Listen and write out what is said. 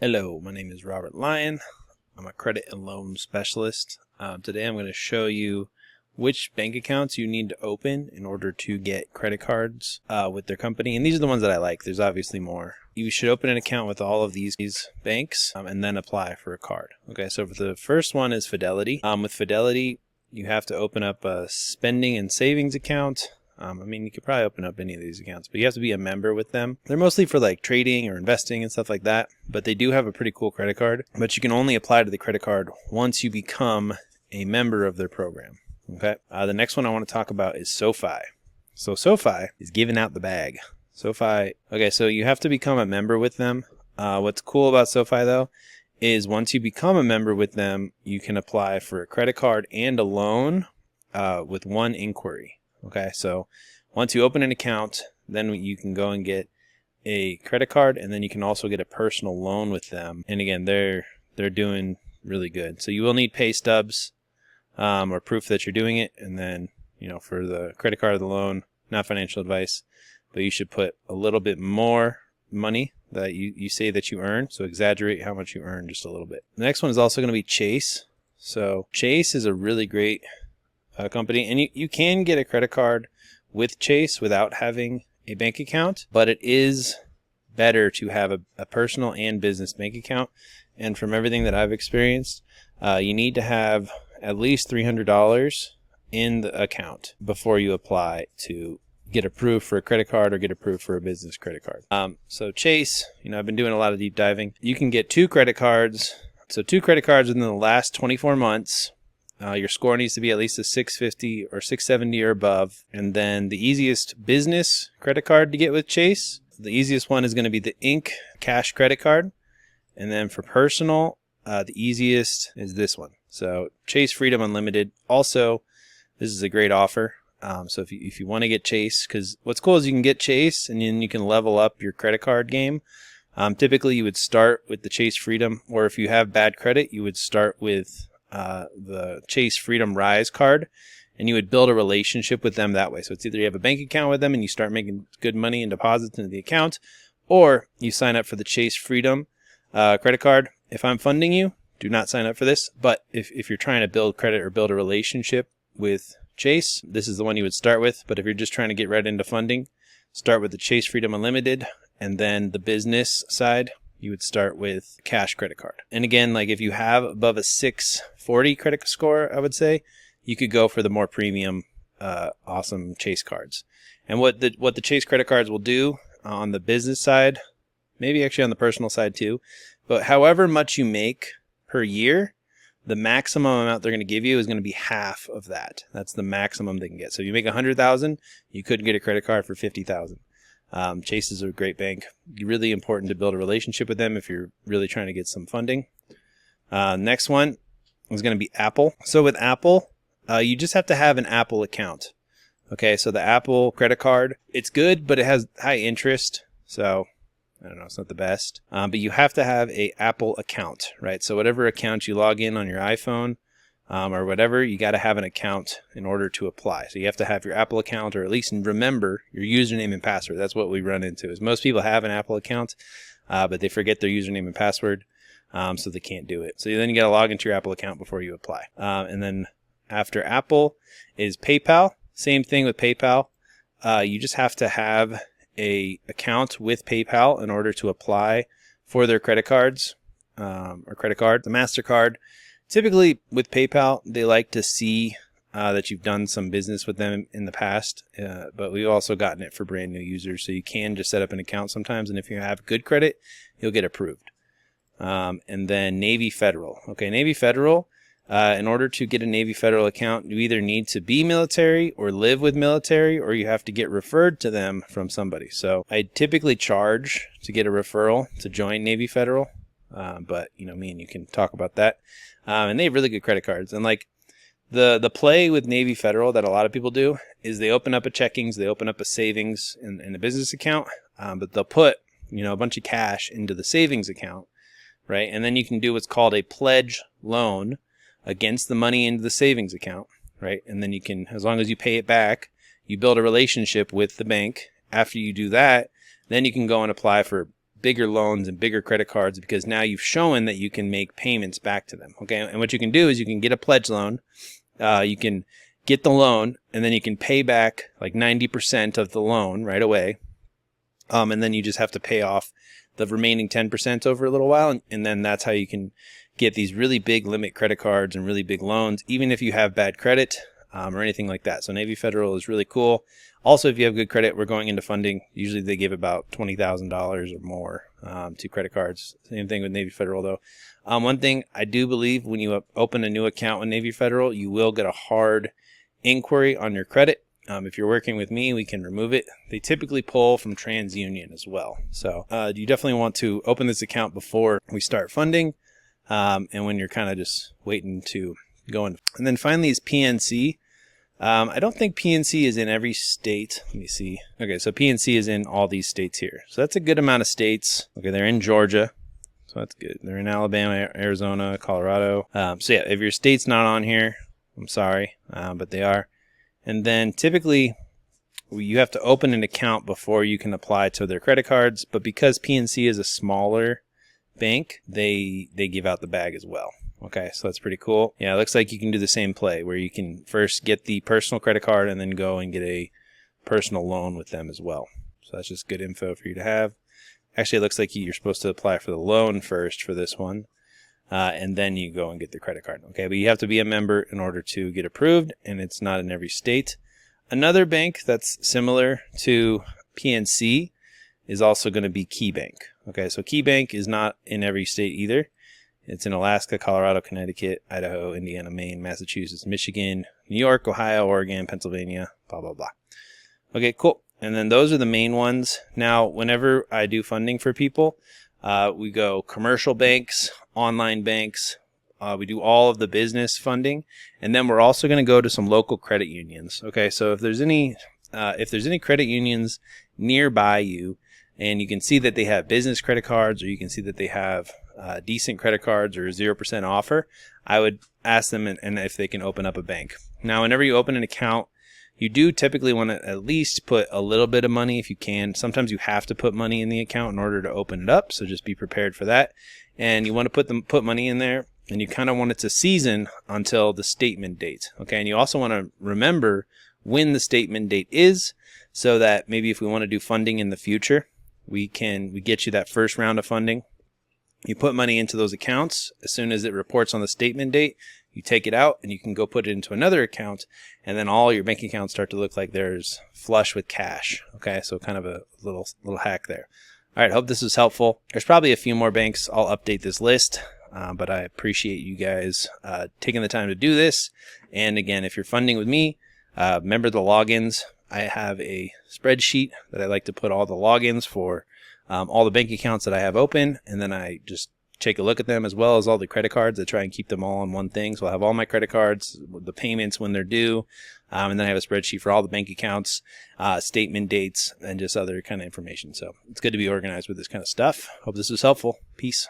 Hello, my name is Robert Lyon. I'm a credit and loan specialist. Today I'm going to show you which bank accounts you need to open in order to get credit cards with their company. And these are the ones that I like. There's obviously more. You should open an account with all of these banks and then apply for a card. Okay, so for the first one is Fidelity. With Fidelity, you have to open up a spending and savings account. You could probably open up any of these accounts, but you have to be a member with them. They're mostly for like trading or investing and stuff like that, but they do have a pretty cool credit card. But you can only apply to the credit card once you become a member of their program. Okay. The next one I want to talk about is Sofi. So Sofi is giving out the bag. Sofi. Okay, so you have to become a member with them. What's cool about Sofi though is once you become a member with them, you can apply for a credit card and a loan with one inquiry. Okay, so once you open an account, then you can go and get a credit card, and then you can also get a personal loan with them. And again, they're doing really good. So you will need pay stubs or proof that you're doing it, and then for the credit card or the loan, not financial advice, but you should put a little bit more money that you say that you earn. So exaggerate how much you earn just a little bit. The next one is also going to be Chase. So Chase is a really great company, and you can get a credit card with Chase without having a bank account, but it is better to have a personal and business bank account. And from everything that I've experienced, you need to have at least $300 in the account before you apply to get approved for a credit card or get approved for a business credit card. So Chase, I've been doing a lot of deep diving. You can get 2 credit cards. So 2 credit cards within the last 24 months. Your score needs to be at least a 650 or 670 or above. And then the easiest business credit card to get with Chase, the easiest one is going to be the Inc. Cash credit card. And then for personal, the easiest is this one. So Chase Freedom Unlimited. Also, this is a great offer. So if you want to get Chase, because what's cool is you can get Chase and then you can level up your credit card game. Typically, you would start with the Chase Freedom, or if you have bad credit, you would start with the Chase Freedom Rise card, and you would build a relationship with them that way. So it's either you have a bank account with them and you start making good money and deposits into the account, or you sign up for the Chase Freedom credit card. If I'm funding you, do not sign up for this. But if you're trying to build credit or build a relationship with Chase, this is the one you would start with. But if you're just trying to get right into funding, start with the Chase Freedom Unlimited, and then the business side, you would start with cash credit card. And again, like if you have above a 640 credit score, I would say you could go for the more premium, awesome Chase cards. And what the Chase credit cards will do on the business side, maybe actually on the personal side too, but however much you make per year, the maximum amount they're going to give you is going to be half of that. That's the maximum they can get. So if you make 100,000, you couldn't get a credit card for 50,000. Chase is a great bank. Really important to build a relationship with them if you're really trying to get some funding. Next one is going to be Apple. So with Apple, you just have to have an Apple account. Okay, so the Apple credit card, it's good, but it has high interest. So I don't know, it's not the best. But you have to have a Apple account, right? So whatever account you log in on your iPhone or whatever, you got to have an account in order to apply. So you have to have your Apple account, or at least remember your username and password. That's what we run into, is most people have an Apple account, but they forget their username and password, so they can't do it. So then you got to log into your Apple account before you apply. And then after Apple is PayPal. Same thing with PayPal. You just have to have a account with PayPal in order to apply for their credit cards or credit card. The MasterCard, typically with PayPal, they like to see that you've done some business with them in the past, but we've also gotten it for brand new users. So you can just set up an account sometimes, and if you have good credit, you'll get approved. And then Navy Federal. Okay, Navy Federal, in order to get a Navy Federal account, you either need to be military or live with military, or you have to get referred to them from somebody. So I typically charge to get a referral to join Navy Federal. But me and you can talk about that. And they have really good credit cards. And like the play with Navy Federal that a lot of people do is they open up a checkings, they open up a savings in a business account, but they'll put a bunch of cash into the savings account, right? And then you can do what's called a pledge loan against the money into the savings account, right? And then you can, as long as you pay it back, you build a relationship with the bank. After you do that, then you can go and apply for bigger loans and bigger credit cards because now you've shown that you can make payments back to them. Okay, and what you can do is you can get a pledge loan. You can get the loan, and then you can pay back like 90% of the loan right away. And then you just have to pay off the remaining 10% over a little while, and then that's how you can get these really big limit credit cards and really big loans, even if you have bad credit or anything like that. So Navy Federal is really cool. Also, if you have good credit, we're going into funding. Usually they give about $20,000 or more to credit cards. Same thing with Navy Federal, though. One thing I do believe, when you open a new account with Navy Federal, you will get a hard inquiry on your credit. If you're working with me, we can remove it. They typically pull from TransUnion as well. So you definitely want to open this account before we start funding, and when you're kind of just waiting to go in. And then finally is PNC. I don't think PNC is in every state. Let me see. Okay, so PNC is in all these states here. So that's a good amount of states. Okay, they're in Georgia. So that's good. They're in Alabama, Arizona, Colorado. So yeah, if your state's not on here, I'm sorry, but they are. And then typically you have to open an account before you can apply to their credit cards. But because PNC is a smaller bank, they give out the bag as well. Okay, so that's pretty cool. Yeah, it looks like you can do the same play where you can first get the personal credit card and then go and get a personal loan with them as well. So that's just good info for you to have. Actually, it looks like you're supposed to apply for the loan first for this one. And then you go and get the credit card. Okay, but you have to be a member in order to get approved, and it's not in every state. Another bank that's similar to PNC is also going to be KeyBank. Okay, so KeyBank is not in every state either. It's in Alaska, Colorado, Connecticut, Idaho, Indiana, Maine, Massachusetts, Michigan, New York, Ohio, Oregon, Pennsylvania, blah, blah, blah. Okay, cool. And then those are the main ones. Now, whenever I do funding for people, we go commercial banks, online banks. We do all of the business funding, and then we're also going to go to some local credit unions. Okay, so if there's any credit unions nearby you, and you can see that they have business credit cards, or you can see that they have decent credit cards or 0% offer, I would ask them and if they can open up a bank. Now, whenever you open an account, you do typically want to at least put a little bit of money if you can. Sometimes you have to put money in the account in order to open it up, so just be prepared for that. And you want to put money in there, and you kind of want it to season until the statement date. Okay, and you also want to remember when the statement date is, so that maybe if we want to do funding in the future, we get you that first round of funding. You put money into those accounts. As soon as it reports on the statement date, you take it out and you can go put it into another account, and then all your bank accounts start to look like there's flush with cash. Okay, so kind of a little hack there. All right, hope this was helpful. There's probably a few more banks. I'll update this list, but I appreciate you guys taking the time to do this. And again, if you're funding with me, remember the logins. I have a spreadsheet that I like to put all the logins for all the bank accounts that I have open, and then I just take a look at them as well as all the credit cards. I try and keep them all in one thing. So I'll have all my credit cards, the payments when they're due, and then I have a spreadsheet for all the bank accounts, statement dates, and just other kind of information. So it's good to be organized with this kind of stuff. Hope this was helpful. Peace.